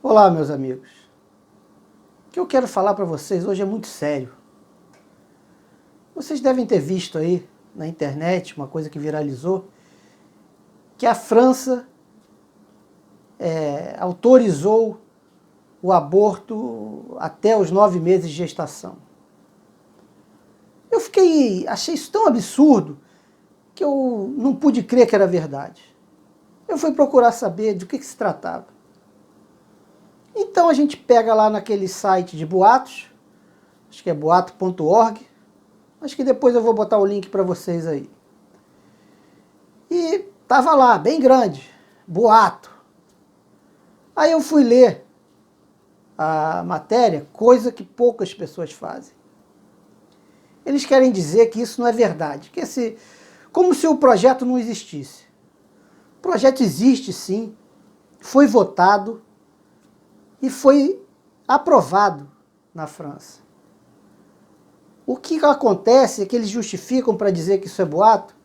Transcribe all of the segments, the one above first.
Olá, meus amigos. O que eu quero falar para vocês hoje é muito sério. Vocês devem ter visto aí na internet uma coisa que viralizou, que a França autorizou o aborto até os 9 meses de gestação. Achei isso tão absurdo que eu não pude crer que era verdade. Eu fui procurar saber de que se tratava. Então a gente pega lá naquele site de boatos, acho que é boato.org, acho que depois eu vou botar o link para vocês aí. E tava lá, bem grande, boato. Aí eu fui ler a matéria, coisa que poucas pessoas fazem. Eles querem dizer que isso não é verdade, como se o projeto não existisse. O projeto existe sim, foi votado e foi aprovado na França. O que acontece é que eles justificam para dizer que isso é boato,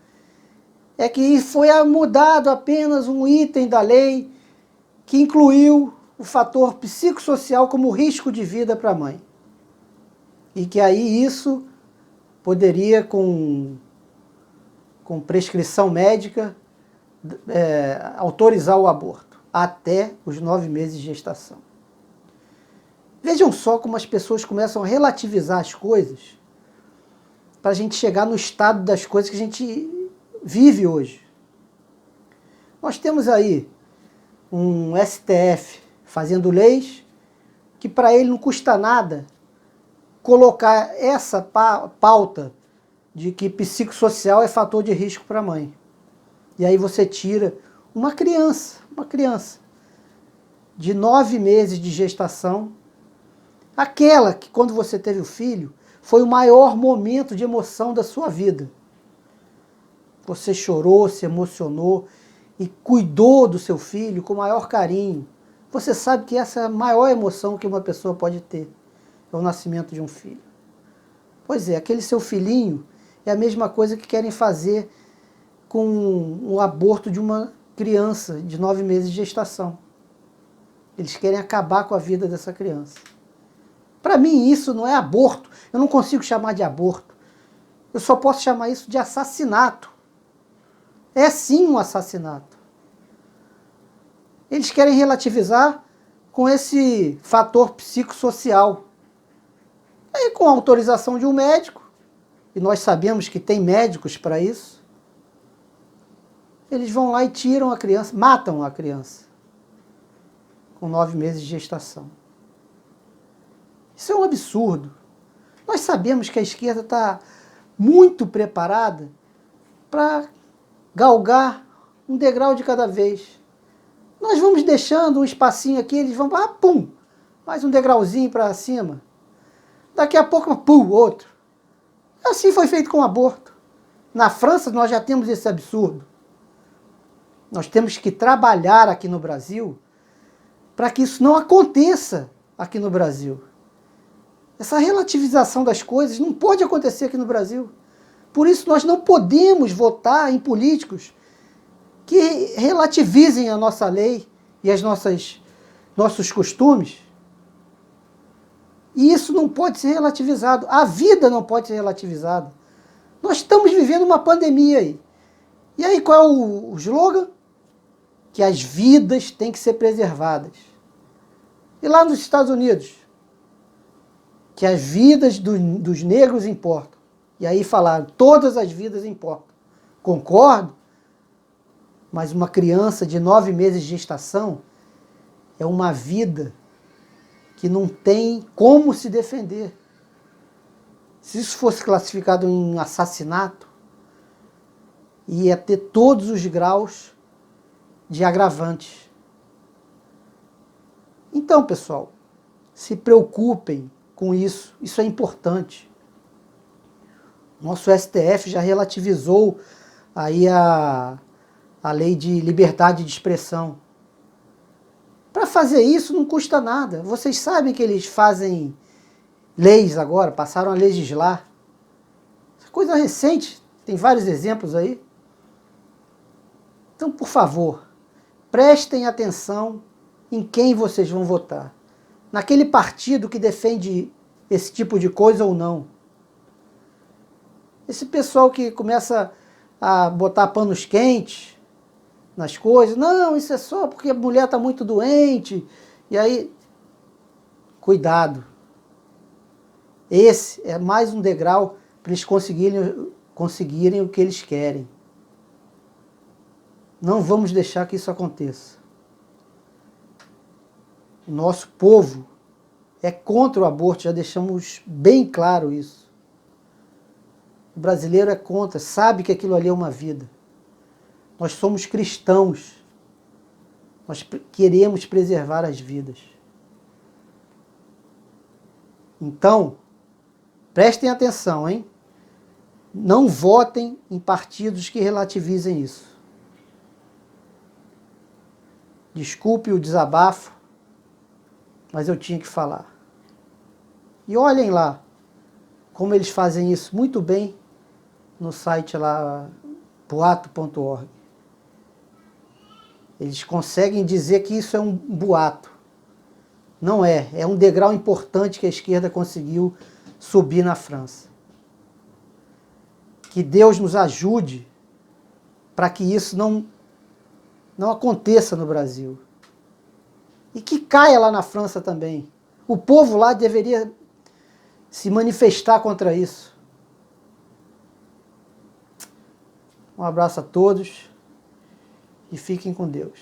é que foi mudado apenas um item da lei que incluiu o fator psicossocial como risco de vida para a mãe. E que aí isso poderia, com prescrição médica, autorizar o aborto até os 9 meses de gestação. Vejam só como as pessoas começam a relativizar as coisas para a gente chegar no estado das coisas que a gente vive hoje. Nós temos aí um STF fazendo leis que para ele não custa nada colocar essa pauta de que psicossocial é fator de risco para a mãe. E aí você tira uma criança de 9 meses de gestação, aquela que quando você teve o filho foi o maior momento de emoção da sua vida. Você chorou, se emocionou e cuidou do seu filho com o maior carinho. Você sabe que essa é a maior emoção que uma pessoa pode ter, é o nascimento de um filho. Pois é, aquele seu filhinho é a mesma coisa que querem fazer com o aborto de uma criança de 9 meses de gestação. Eles querem acabar com a vida dessa criança. Para mim isso não é aborto, eu não consigo chamar de aborto. Eu só posso chamar isso de assassinato. É sim um assassinato. Eles querem relativizar com esse fator psicossocial. Aí com a autorização de um médico, e nós sabemos que tem médicos para isso, eles vão lá e tiram a criança, matam a criança com 9 meses de gestação. Isso é um absurdo. Nós sabemos que a esquerda está muito preparada para galgar um degrau de cada vez. Nós vamos deixando um espacinho aqui, eles vão, pum, mais um degrauzinho para cima. Daqui a pouco, pum, outro. Assim foi feito com o aborto. Na França nós já temos esse absurdo. Nós temos que trabalhar aqui no Brasil para que isso não aconteça aqui no Brasil. Essa relativização das coisas não pode acontecer aqui no Brasil. Por isso nós não podemos votar em políticos que relativizem a nossa lei e nossos costumes. E isso não pode ser relativizado. A vida não pode ser relativizada. Nós estamos vivendo uma pandemia aí. E aí qual é o slogan? Que as vidas têm que ser preservadas. E lá nos Estados Unidos? Que as vidas dos negros importam. E aí falaram, todas as vidas importam. Concordo, mas uma criança de 9 meses de gestação é uma vida que não tem como se defender. Se isso fosse classificado em assassinato, ia ter todos os graus de agravantes. Então, pessoal, se preocupem com isso. Isso é importante. Nosso STF já relativizou aí a lei de liberdade de expressão. Para fazer isso não custa nada. Vocês sabem que eles fazem leis agora, passaram a legislar. Coisa recente, tem vários exemplos aí. Então, por favor, prestem atenção em quem vocês vão votar. Naquele partido que defende esse tipo de coisa ou não. Esse pessoal que começa a botar panos quentes nas coisas, não, isso é só porque a mulher está muito doente, e aí, cuidado. Esse é mais um degrau para eles conseguirem o que eles querem. Não vamos deixar que isso aconteça. O nosso povo é contra o aborto, já deixamos bem claro isso. O brasileiro é contra, sabe que aquilo ali é uma vida. Nós somos cristãos. Nós queremos preservar as vidas. Então, prestem atenção, hein? Não votem em partidos que relativizem isso. Desculpe o desabafo, mas eu tinha que falar. E olhem lá como eles fazem isso muito bem no site lá, boato.org. Eles conseguem dizer que isso é um boato. Não é. É um degrau importante que a esquerda conseguiu subir na França. Que Deus nos ajude para que isso não aconteça no Brasil. E que caia lá na França também. O povo lá deveria se manifestar contra isso. Um abraço a todos e fiquem com Deus.